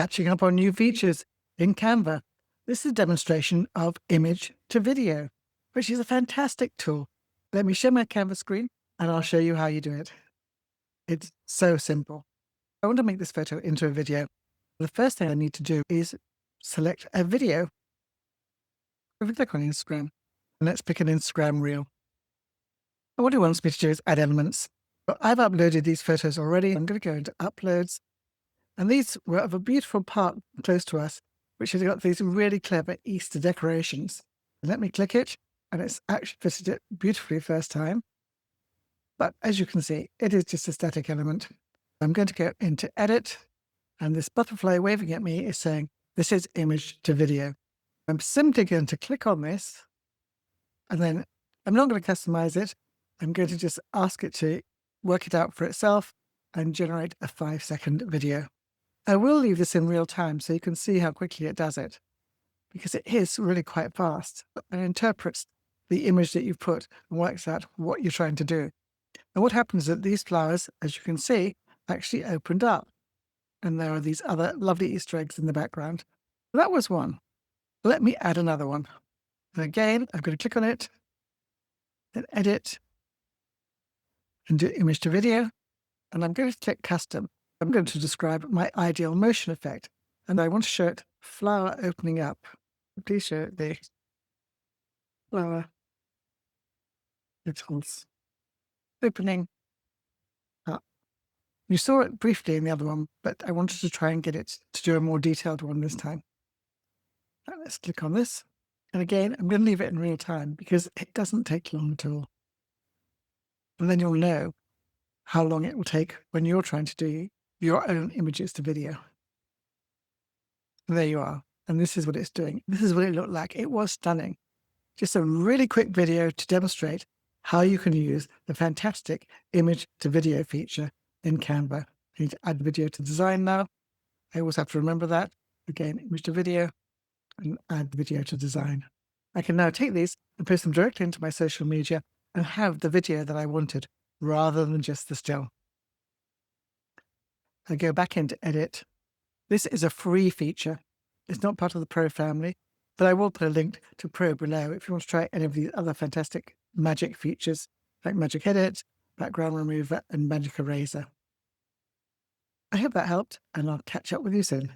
catching up on new features in Canva. This is a demonstration of image to video, which is a fantastic tool. Let me share my Canva screen and I'll show you how you do it. It's so simple. I want to make this photo into a video. The first thing I need to do is select a video. If we click on Instagram, and let's pick an Instagram reel. And what it wants me to do is add elements. But I've uploaded these photos already. I'm going to go into uploads. And these were of a beautiful park close to us, which has got these really clever Easter decorations. Let me click it, and it's actually fitted it beautifully first time. But as you can see, it is just a static element. I'm going to go into edit, and this butterfly waving at me is saying, this is image to video. I'm simply going to click on this, and then I'm not going to customize it. I'm going to just ask it to work it out for itself and generate a 5-second video. I will leave this in real time so you can see how quickly it does it, because it is really quite fast and interprets the image that you've put and works out what you're trying to do. And what happens is that these flowers, as you can see, actually opened up. And there are these other lovely Easter eggs in the background. That was one. Let me add another one. And again, I'm going to click on it, then edit, and do image to video. And I'm going to click custom. I'm going to describe my ideal motion effect. And I want to show it flower opening up. Please show it the flower petals opening up. You saw it briefly in the other one, but I wanted to try and get it to do a more detailed one this time. Now let's click on this. And again, I'm going to leave it in real time because it doesn't take long at all. And then you'll know how long it will take when you're trying to do your own images to video. And there you are. And this is what it's doing. This is what it looked like. It was stunning. Just a really quick video to demonstrate how you can use the fantastic image to video feature in Canva. I need to add video to design now. I always have to remember that. Again, image to video and add video to design. I can now take these and post them directly into my social media and have the video that I wanted rather than just the still. I go back into edit. This is a free feature. It's not part of the Pro family, but I will put a link to Pro below if you want to try any of these other fantastic magic features like Magic Edit, Background Remover, and Magic Eraser. I hope that helped, and I'll catch up with you soon.